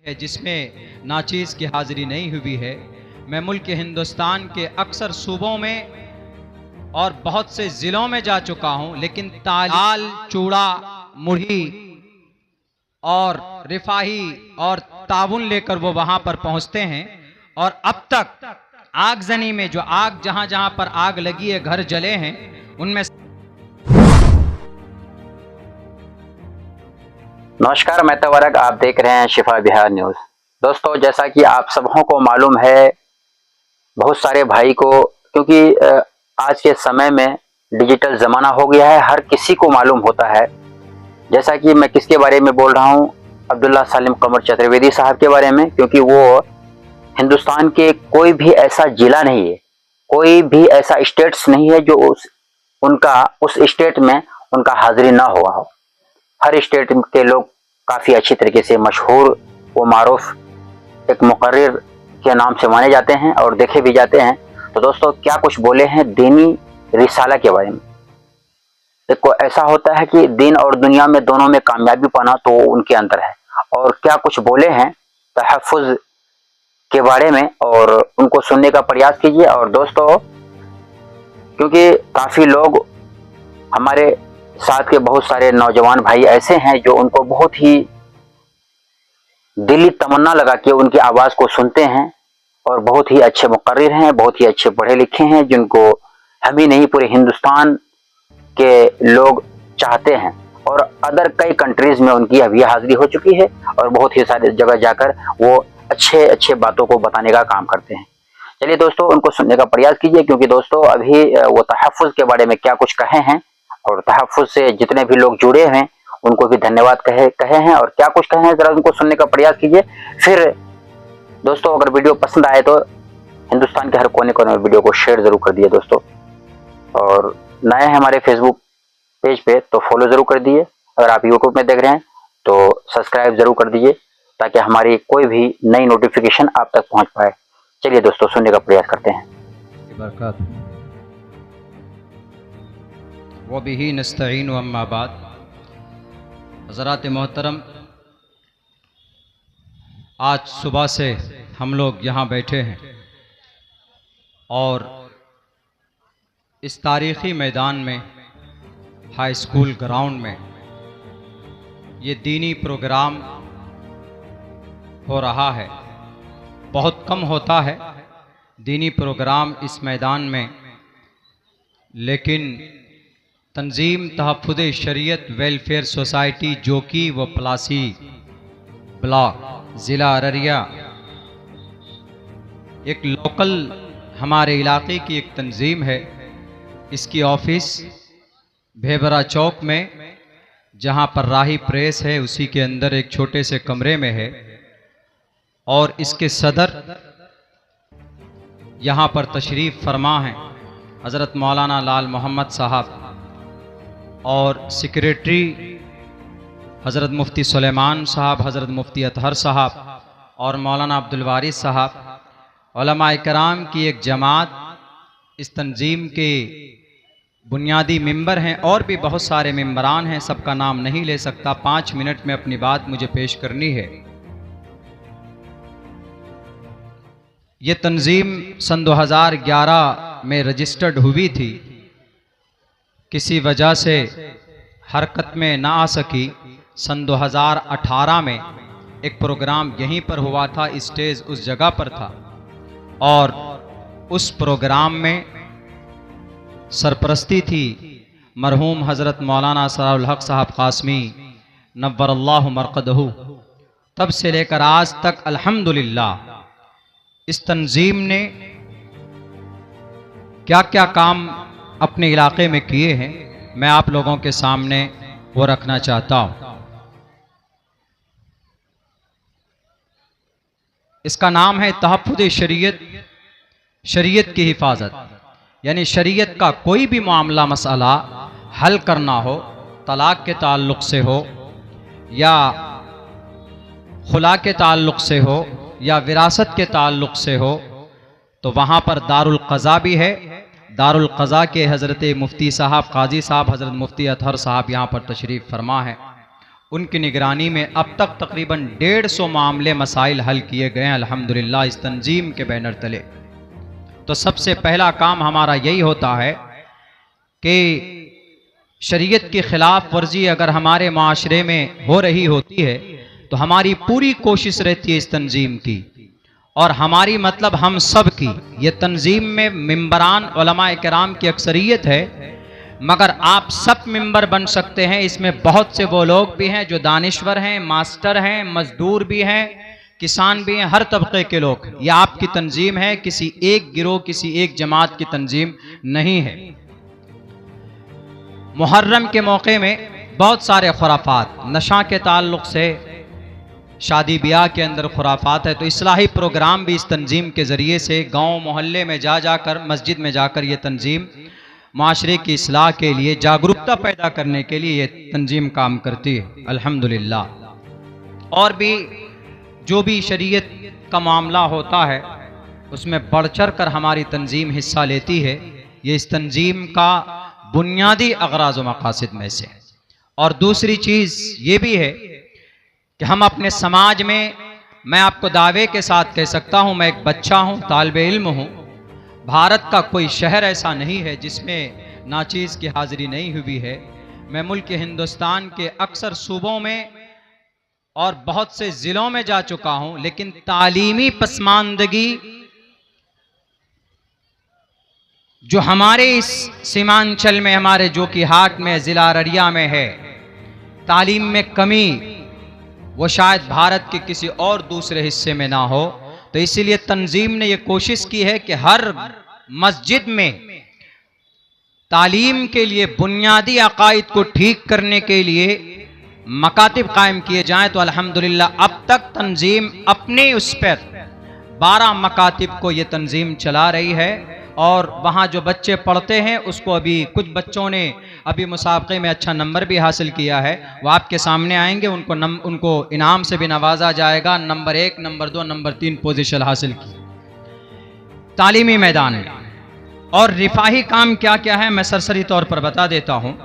है जिसमें नाचीज़ की हाज़िरी नहीं हुई है। मैं मुल्क हिंदुस्तान के अक्सर सूबों में और बहुत से ज़िलों में जा चुका हूं, लेकिन ताल, चूड़ा, मुढ़ी और रिफाही और ताबुन लेकर वो वहां पर पहुंचते हैं। और अब तक आगजनी में जो आग जहां जहां पर आग लगी है, घर जले हैं, उनमें नमस्कार, मैं तवरक, आप देख रहे हैं शिफा बिहार न्यूज़। दोस्तों, जैसा कि आप सबों को मालूम है, बहुत सारे भाई को, क्योंकि आज के समय में डिजिटल ज़माना हो गया है, हर किसी को मालूम होता है। जैसा कि मैं किसके बारे में बोल रहा हूँ, अब्दुल्ला सलीम कमर चतुर्वेदी साहब के बारे में, क्योंकि वो हिंदुस्तान के कोई भी ऐसा जिला नहीं है, कोई भी ऐसा स्टेट्स नहीं है जो उस स्टेट में उनका हाजिरी ना हुआ हो। हर स्टेट के लोग काफ़ी अच्छी तरीके से मशहूर व मारूफ एक मुकर्रिर के नाम से माने जाते हैं और देखे भी जाते हैं। तो दोस्तों, क्या कुछ बोले हैं दीनी रिसाला के बारे में। देखो, ऐसा होता है कि दीन और दुनिया में दोनों में कामयाबी पाना तो उनके अंदर है, और क्या कुछ बोले हैं तहफ़्फ़ुज़ के बारे में, और उनको सुनने का प्रयास कीजिए। और दोस्तों, क्योंकि काफ़ी लोग हमारे साथ के बहुत सारे नौजवान भाई ऐसे हैं जो उनको बहुत ही दिली तमन्ना लगा के उनकी आवाज़ को सुनते हैं, और बहुत ही अच्छे मुकर्रिर हैं, बहुत ही अच्छे पढ़े लिखे हैं, जिनको हम ही नहीं पूरे हिंदुस्तान के लोग चाहते हैं। और अदर कई कंट्रीज़ में उनकी अभी हाजिरी हो चुकी है, और बहुत ही सारी जगह जाकर वो अच्छे अच्छे बातों को बताने का काम करते हैं। चलिए दोस्तों, उनको सुनने का प्रयास कीजिए, क्योंकि दोस्तों अभी वो तहफ़्फ़ुज़ के बारे में क्या कुछ कहे हैं, और तहफ़्फ़ुज़ से जितने भी लोग जुड़े हैं उनको भी धन्यवाद कहे हैं, और क्या कुछ कहे हैं ज़रा उनको सुनने का प्रयास कीजिए। फिर दोस्तों, अगर वीडियो पसंद आए तो हिंदुस्तान के हर कोने कोने में वीडियो को शेयर ज़रूर कर दिए दोस्तों, और नए हैं हमारे फेसबुक पेज पे तो फॉलो ज़रूर कर दिए। अगर आप यूट्यूब में देख रहे हैं तो सब्सक्राइब ज़रूर कर दीजिए, ताकि हमारी कोई भी नई नोटिफिकेशन आप तक पहुँच पाए। चलिए दोस्तों, सुनने का प्रयास करते हैं। वो भी नस्तईन व अम्मा बाद। हज़रात मोहतरम, आज सुबह से हम लोग यहाँ बैठे हैं और इस तारीख़ी मैदान में, हाई स्कूल ग्राउंड में, ये दीनी प्रोग्राम हो रहा है। बहुत कम होता है दीनी प्रोग्राम इस मैदान में, लेकिन तंजीम तहफ़्फ़ुज़ शरीयत वेलफेयर सोसाइटी, जो कि वो प्लासी ब्लॉक ज़िला अररिया, एक लोकल हमारे इलाके की एक तंजीम है। इसकी ऑफिस भेबरा चौक में, जहां पर राही प्रेस है, उसी के अंदर एक छोटे से कमरे में है। और इसके सदर यहाँ पर तशरीफ़ फरमा हैं हज़रत मौलाना लाल मोहम्मद साहब, और सेक्रेटरी हज़रत मुफ्ती सुलेमान साहब, हज़रत मुफ्ती अतहर साहब और मौलाना अब्दुल वारिस साहब। उलमाए कराम की एक जमात इस तंजीम के बुनियादी मेंबर हैं, और भी बहुत सारे मेंबरान हैं, सबका नाम नहीं ले सकता। 5 मिनट में अपनी बात मुझे पेश करनी है। ये तंजीम सन 2011 में रजिस्टर्ड हुई थी, किसी वजह से हरकत में ना आ सकी। सन 2018 में एक प्रोग्राम यहीं पर हुआ था, स्टेज उस जगह पर था, और उस प्रोग्राम में सरपरस्ती थी मरहूम हज़रत मौलाना सराउल हक साहब कासमी नव्वरल्लाहु मरक़दहू। तब से लेकर आज तक अल्हम्दुलिल्लाह इस तंजीम ने क्या क्या काम अपने इलाके में किए हैं, मैं आप लोगों के सामने वो रखना चाहता हूँ। इसका नाम है तहफ़्फ़ुज़ शरीयत, शरीयत की हिफाजत। यानी शरीयत का कोई भी मामला मसला हल करना हो, तलाक के ताल्लुक़ से हो, या खुला के ताल्लुक़ से हो, या विरासत के ताल्लुक़ से हो, तो वहाँ पर दारुल क़ज़ा भी है। दारुल क़ज़ा के हज़रत मुफ्ती साहब, काजी साहब, हज़रत मुफ्ती अतहर साहब यहाँ पर तशरीफ़ फरमा है। उनकी निगरानी में अब तक तकरीबन 150 मामले मसाइल हल किए गए हैं अल्हम्दुलिल्लाह इस तंजीम के बैनर तले। तो सबसे पहला काम हमारा यही होता है कि शरीयत की खिलाफ वर्जी अगर हमारे माशरे में हो रही होती है तो हमारी पूरी कोशिश रहती है इस तंजीम की, और हमारी मतलब हम सब की। ये तंजीम में मिंबरान उलमाए किराम की अक्सरियत है, मगर आप सब मिंबर बन सकते हैं। इसमें बहुत से वो लोग भी हैं जो दानिश्वर हैं, मास्टर हैं, मजदूर भी हैं, किसान भी हैं, हर तबके के लोग। ये आपकी तंजीम है, किसी एक गिरोह, किसी एक जमात की तंजीम नहीं है। मुहर्रम के मौके में बहुत सारे खुराफात, नशा के ताल्लुक से शादी ब्याह के अंदर खुराफात है, तो इस्लाही प्रोग्राम भी इस तंजीम के ज़रिए से गांव मोहल्ले में जाकर, मस्जिद में जाकर ये तंजीम माशरे की इस्लाह के लिए, जागरूकता पैदा करने के लिए ये तंजीम काम करती है अल्हम्दुलिल्लाह। और भी जो भी शरीयत का मामला होता है उसमें बढ़ चढ़ कर हमारी तंजीम हिस्सा लेती है। ये इस तंजीम का बुनियादी अगराज़ व मकासद में से। और दूसरी चीज़ ये भी है कि हम अपने समाज में, मैं आपको दावे के साथ कह सकता हूँ, मैं एक बच्चा हूँ, तालिबे इल्म हूँ, भारत का कोई शहर ऐसा नहीं है जिसमें नाचीज़ की हाज़िरी नहीं हुई है। मैं मुल्क हिंदुस्तान के अक्सर सूबों में और बहुत से ज़िलों में जा चुका हूँ, लेकिन तालीमी पसमानदगी जो हमारे इस सीमांचल में, हमारे जो कि हाट में, ज़िला अररिया में है, तालीम में कमी, वो शायद भारत के किसी और दूसरे हिस्से में ना हो। तो इसीलिए तंजीम ने ये कोशिश की है कि हर मस्जिद में तालीम के लिए, बुनियादी अकायद को ठीक करने के लिए मकातिब कायम किए जाएं। तो अल्हम्दुलिल्लाह अब तक तंजीम अपने उस पर 12 मकातिब को ये तंजीम चला रही है, और वहाँ जो बच्चे पढ़ते हैं उसको, अभी कुछ बच्चों ने अभी मुसाबके में अच्छा नंबर भी हासिल किया है, वो आपके सामने आएंगे, उनको इनाम से भी नवाजा जाएगा। नंबर 1, नंबर 2, नंबर 3 पोजीशन हासिल की तालीमी मैदान में। और रिफाही काम क्या क्या है मैं सरसरी तौर पर बता देता हूँ।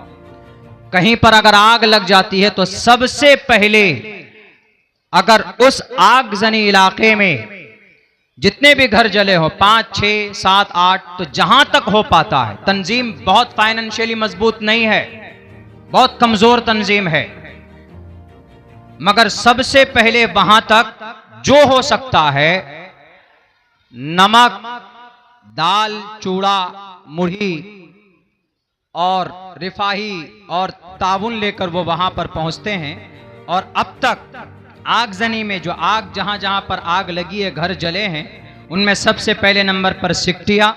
कहीं पर अगर आग लग जाती है तो सबसे पहले, अगर उस आगजनी इलाके में जितने भी घर जले हो, 5, 6, 7, 8, तो जहां तक हो पाता है, तंजीम बहुत फाइनेंशियली मजबूत नहीं है, बहुत कमजोर तंजीम है, मगर सबसे पहले वहां तक जो हो सकता है, नमक, दाल, चूड़ा, मुढ़ी और रिफाही और ताबुन लेकर वो वहां पर पहुंचते हैं। और अब तक आगजनी में जो आग, जहां जहां पर आग लगी है, घर जले हैं, उनमें सबसे पहले नंबर पर सिकटिया,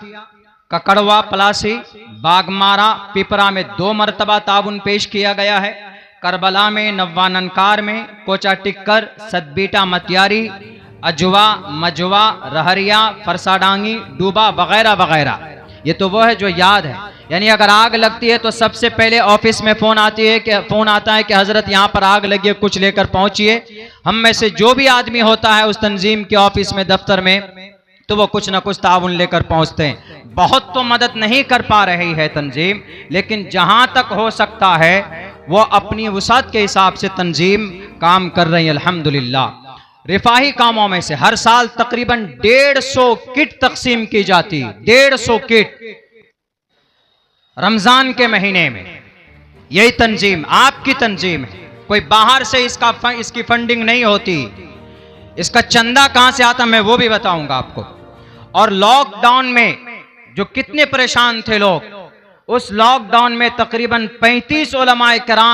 ककड़वा, पलासी, बागमारा, पिपरा में 2 मरतबा ताबुन पेश किया गया है। करबला में, नव्वा ननकार में, कोचा टिक्कर, सदबीटा, मतियारी, अजवा, मजवा, रहरिया, फरसाडांगी, डूबा वगैरह वगैरह। ये तो वो है जो याद है। यानी अगर आग लगती है तो सबसे पहले ऑफिस में फोन आता है कि हजरत यहाँ पर आग लगी है, कुछ लेकर पहुंचिए। हम में से जो भी आदमी होता है उस तंजीम के ऑफिस में, दफ्तर में, तो वो कुछ ना कुछ ताउन लेकर पहुंचते हैं। बहुत तो मदद नहीं कर पा रही है तंजीम, लेकिन जहां तक हो सकता है वो अपनी वसात के हिसाब से तंजीम काम कर रही है अल्हम्दुलिल्लाह। रिफाही कामों में से हर साल तकरीबन 150 किट तकसीम की जाती, 150 किट रमजान के महीने में। यही तंजीम आपकी तंजीम है, कोई बाहर से इसकी फंडिंग नहीं होती। इसका चंदा कहां से आता मैं वो भी बताऊंगा आपको। और लॉकडाउन में जो कितने परेशान थे लोग, उस लॉकडाउन में तकरीबन 35 उलमाए किराम